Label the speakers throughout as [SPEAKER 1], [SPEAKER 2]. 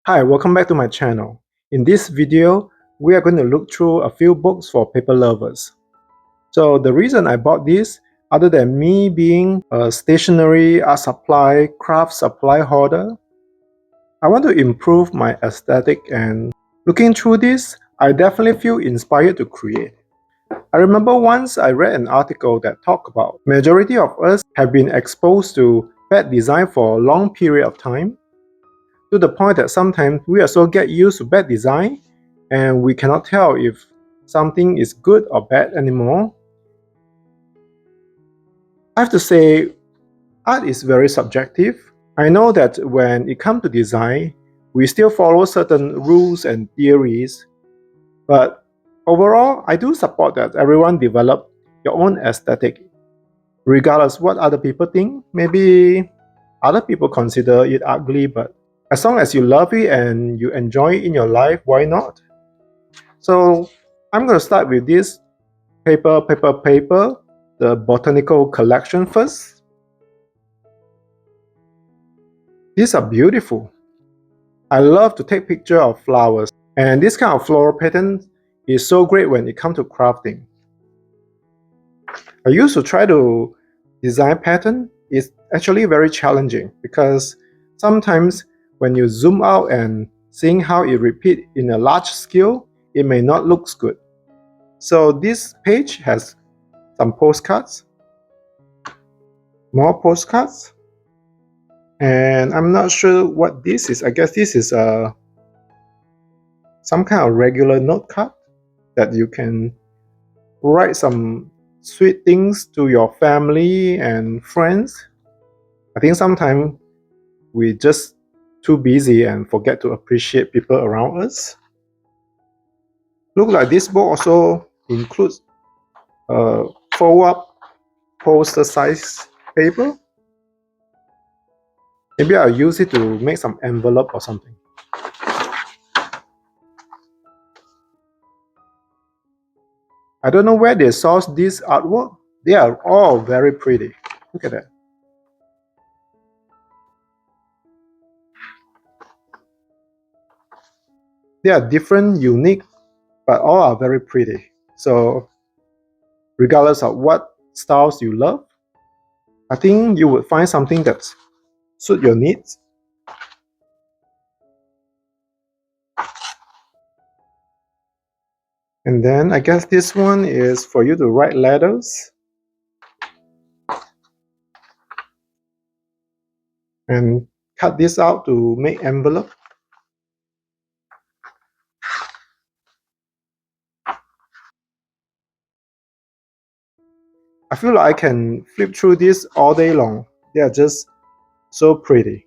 [SPEAKER 1] Hi, welcome back to my channel. In this video, we are going to look through a few books for paper lovers. So the reason I bought this, other than me being a stationery, art supply, craft supply hoarder, I want to improve my aesthetic, and looking through this, I definitely feel inspired to create. I remember once I read an article that talked about majority of us have been exposed to bad design for a long period of time, to the point that sometimes we also get used to bad design and we cannot tell if something is good or bad anymore. I have to say, art is very subjective. I know that when it comes to design, we still follow certain rules and theories, but overall, I do support that everyone develop your own aesthetic, regardless what other people think. Maybe other people consider it ugly, but as long as you love it and you enjoy it in your life, why not? So I'm going to start with this paper, the Botanical collection first. These are beautiful. I love to take picture of flowers, and this kind of floral pattern is so great when it comes to crafting. I used to try to design pattern. It's actually very challenging because sometimes when you zoom out and seeing how it repeats in a large scale, it may not look good. So this page has some postcards, more postcards, and I'm not sure what this is. I guess this is some kind of regular note card that you can write some sweet things to your family and friends. I think sometimes we just too busy and forget to appreciate people around us. Look like this book also includes fold-up poster size paper. Maybe I'll use it to make some envelope or something. I don't know where they sourced this artwork. They are all very pretty. Look at that. They are different, unique, but all are very pretty. So regardless of what styles you love, I think you would find something that suits your needs. And then I guess this one is for you to write letters and cut this out to make envelope. I feel like I can flip through this all day long. They are just so pretty.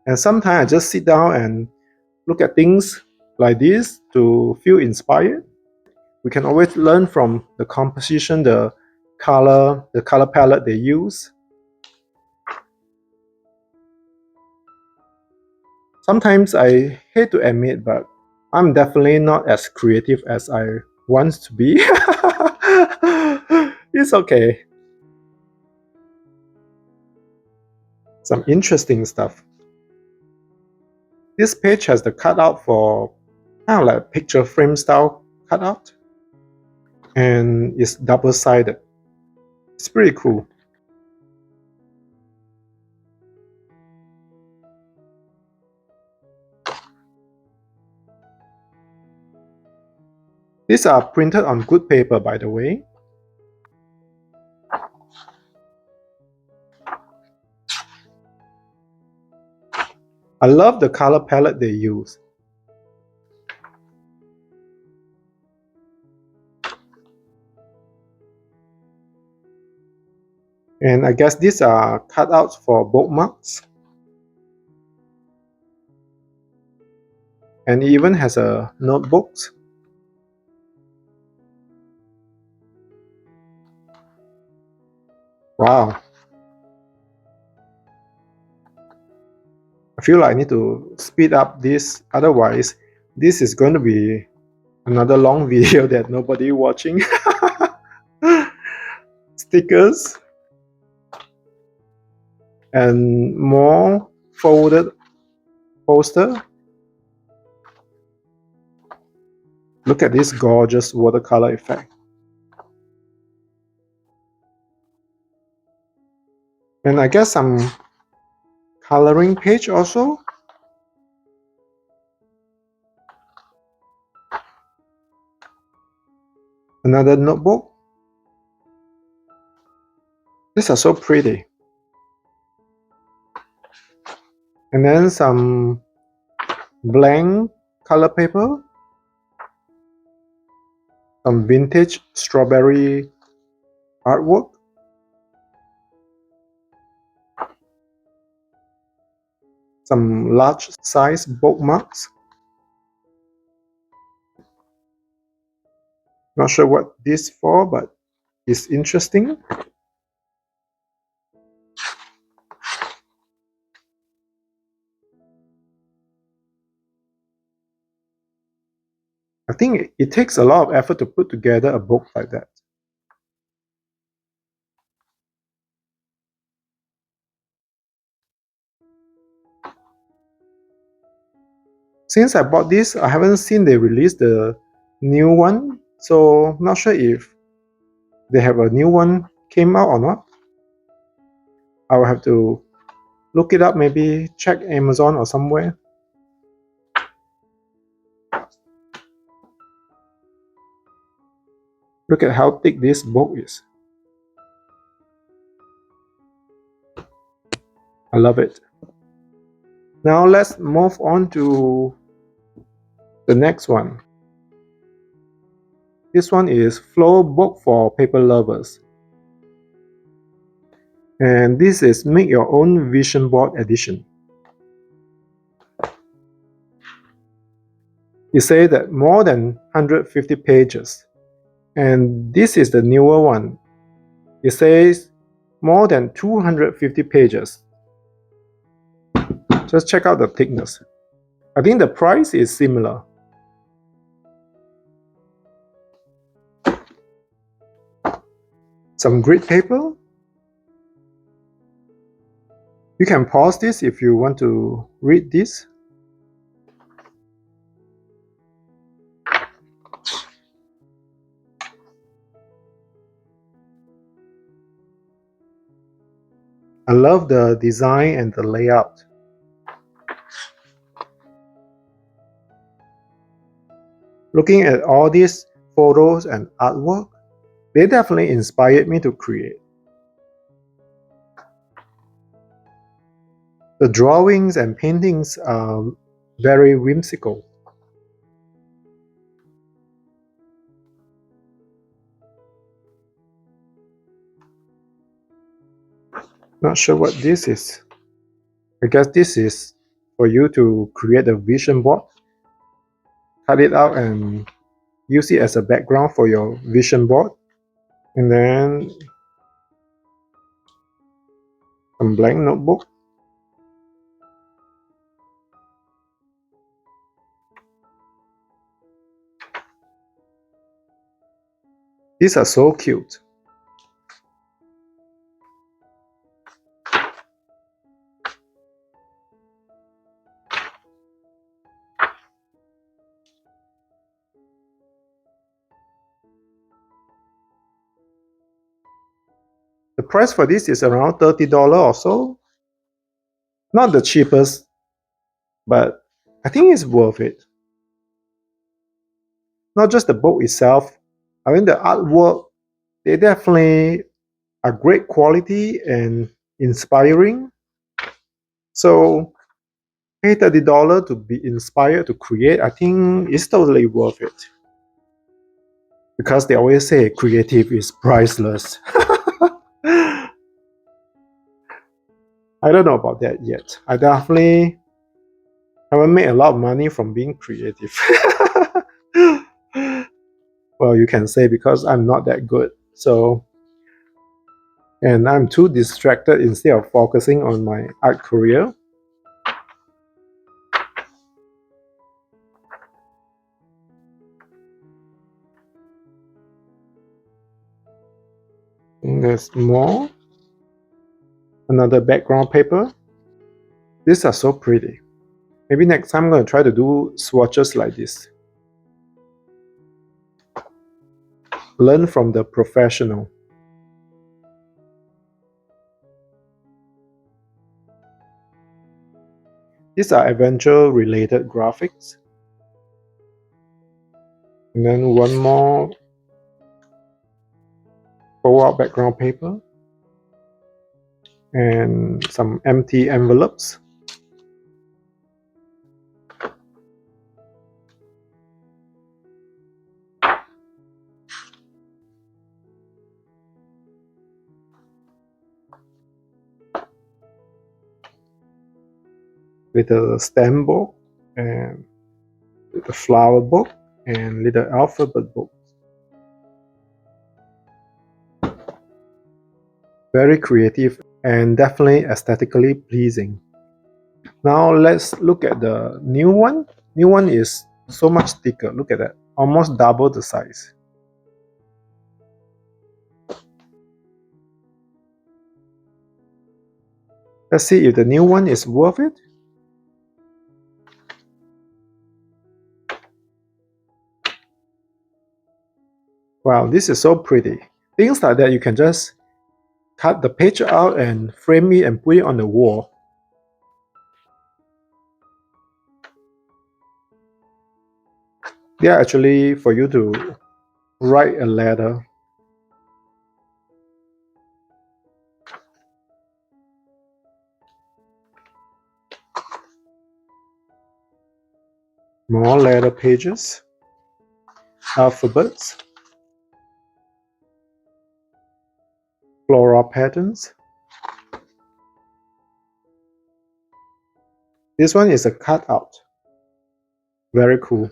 [SPEAKER 1] And sometimes I just sit down and look at things like this to feel inspired. We can always learn from the composition, the color palette they use. Sometimes I hate to admit, but I'm definitely not as creative as I want to be. It's okay. Some interesting stuff. This page has the cutout for kind of like picture frame style cutout, and it's double-sided. It's pretty cool. These are printed on good paper, by the way. I love the color palette they use. And I guess these are cutouts for bookmarks. And it even has a notebooks. Wow. I feel like I need to speed up this, otherwise this is going to be another long video that nobody watching. Stickers and more folded poster. Look at this gorgeous watercolor effect. And I guess some coloring page also. Another notebook. These are so pretty. And then some blank color paper. Some vintage strawberry artwork. Some large size bookmarks. Not sure what this for, but it's interesting. I think it takes a lot of effort to put together a book like that. Since I bought this, I haven't seen they release the new one, so not sure if they have a new one came out or not. I will have to look it up, maybe check Amazon or somewhere. Look at how thick this book is. I love it. Now let's move on to the next one. This one is Flow Book for Paper Lovers. And this is Make Your Own Vision Board Edition. It says that more than 150 pages. And this is the newer one. It says more than 250 pages. Just check out the thickness. I think the price is similar. Some grid paper. You can pause this if you want to read this. I love the design and the layout. Looking at all these photos and artwork, they definitely inspired me to create. The drawings and paintings are very whimsical. Not sure what this is. I guess this is for you to create a vision board. Cut it out and use it as a background for your vision board. And then some blank notebook. These are so cute. The price for this is around $30 or so. Not the cheapest, but I think it's worth it. Not just the book itself, I mean the artwork, they definitely are great quality and inspiring. So pay $30 to be inspired to create, I think it's totally worth it. Because they always say creative is priceless. I don't know about that yet. I definitely haven't made a lot of money from being creative. Well, you can say because I'm not that good. So, and I'm too distracted instead of focusing on my art career. And there's more. Another background paper. These are so pretty. Maybe next time I'm going to try to do swatches like this. Learn from the professional. These are adventure-related graphics. And then one more fold-out background paper. And some empty envelopes. With a stamp book and with a flower book and little alphabet book. Very creative and definitely aesthetically pleasing. Now let's look at the new one. New one is so much thicker. Look at that. Almost double the size. Let's see if the new one is worth it. Wow, this is so pretty. Things like that you can just cut the page out and frame it and put it on the wall. They are actually for you to write a letter. More letter pages, alphabets, floral patterns. This one is a cutout. Very cool.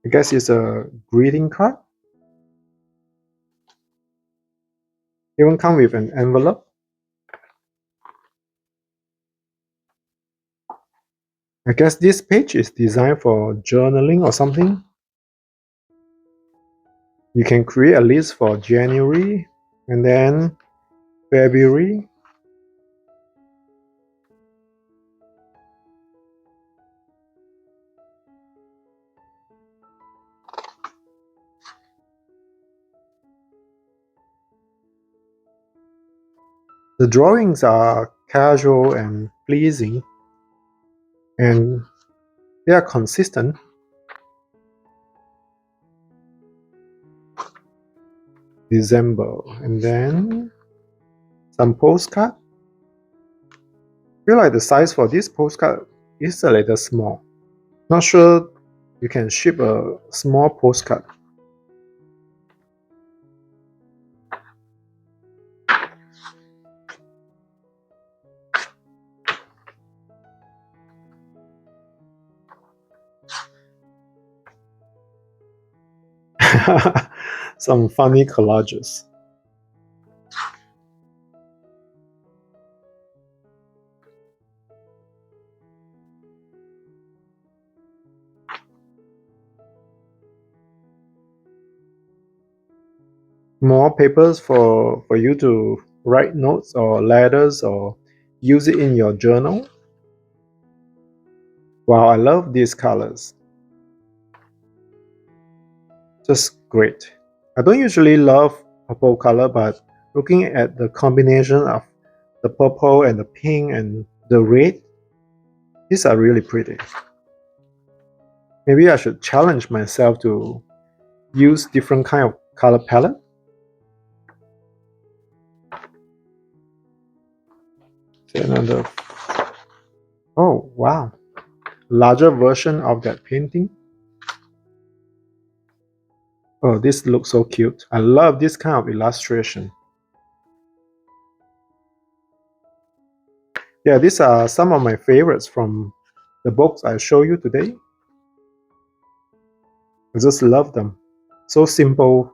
[SPEAKER 1] I guess it's a greeting card. Even come with an envelope. I guess this page is designed for journaling or something. You can create a list for January and then February. The drawings are casual and pleasing, and they are consistent. December, and then some postcard. I feel like the size for this postcard is a little small. Not sure you can ship a small postcard. Some funny collages. More papers for you to write notes or letters or use it in your journal. Wow, I love these colors. Just great. I don't usually love purple color, but looking at the combination of the purple and the pink and the red, these are really pretty. Maybe I should challenge myself to use different kind of color palette. Another, oh wow, larger version of that painting. Oh, this looks so cute. I love this kind of illustration. Yeah, these are some of my favorites from the books I show you today. I just love them. So simple.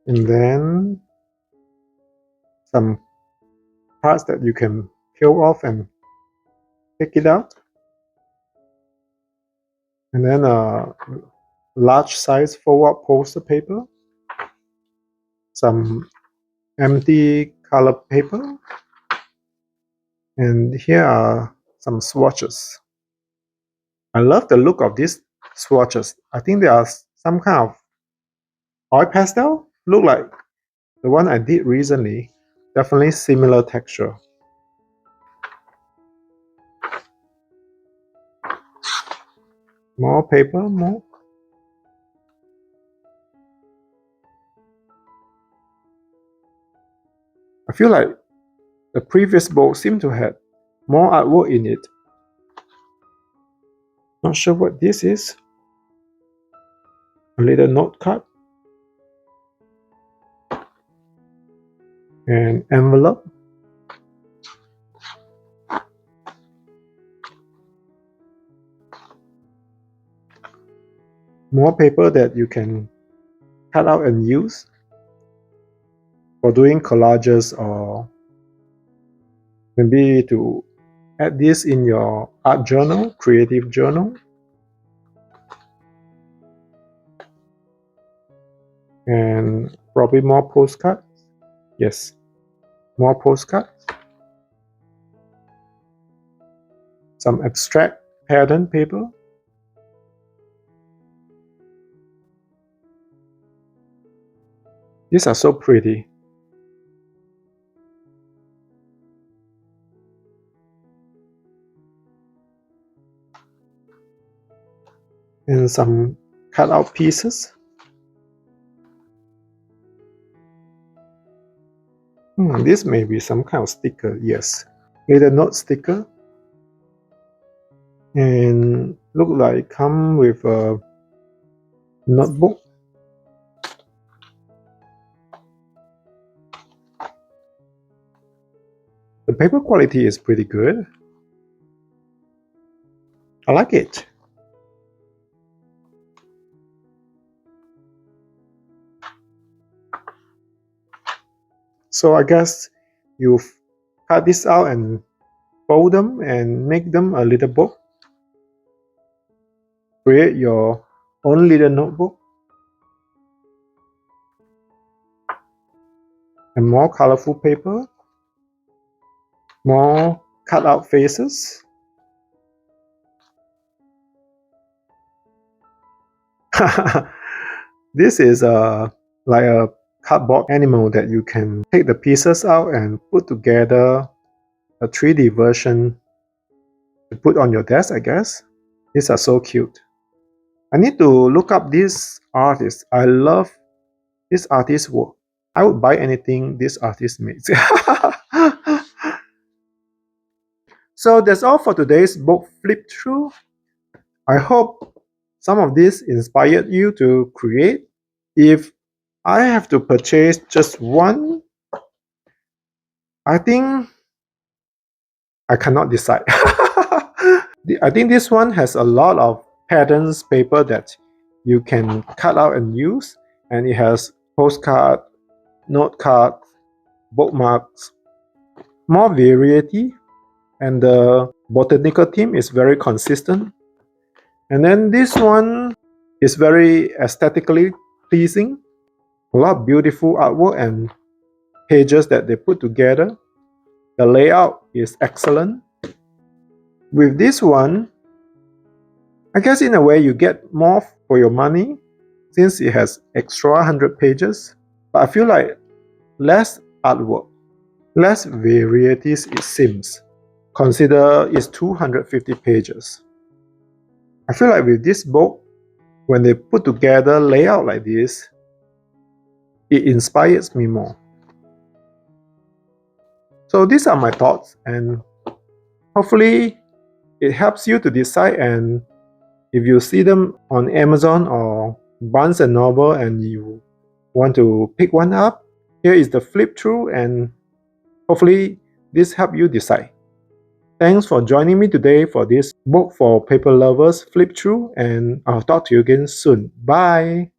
[SPEAKER 1] And then some parts that you can peel off and take it out. And then a large size forward poster paper, some empty color paper, and here are some swatches. I love the look of these swatches. I think they are some kind of oil pastel. Look like the one I did recently. Definitely similar texture. More paper, more. I feel like the previous book seemed to have more artwork in it. Not sure what this is. A little note card. An envelope. More paper that you can cut out and use for doing collages, or maybe to add this in your art journal, creative journal. And probably more postcards. Yes, more postcards. Some abstract pattern paper. These are so pretty. And some cut out pieces. This may be some kind of sticker, yes. Little note sticker. And look like come with a notebook. The paper quality is pretty good. I like it. So I guess you cut this out and fold them and make them a little book. Create your own little notebook. And more colorful paper. More cut out faces. This is like a cardboard animal that you can take the pieces out and put together a 3D version to put on your desk, I guess. These are so cute. I need to look up this artist. I love this artist's work. I would buy anything this artist makes. So that's all for today's book flip through. I hope some of this inspired you to create. If I have to purchase just one, I think I cannot decide. I think this one has a lot of patterns paper that you can cut out and use, and it has postcard, note card, bookmarks, more variety, and the botanical theme is very consistent. And then this one is very aesthetically pleasing. A lot of beautiful artwork and pages that they put together. The layout is excellent. With this one, I guess in a way you get more for your money since it has extra 100 pages. But I feel like less artwork, less varieties it seems. Consider it's 250 pages. I feel like with this book, when they put together layout like this, it inspires me more. So these are my thoughts, and hopefully it helps you to decide. And if you see them on Amazon or Barnes and Noble and you want to pick one up, here is the flip through, and hopefully this help you decide. Thanks for joining me today for this book for paper lovers flip through, and I'll talk to you again soon. Bye.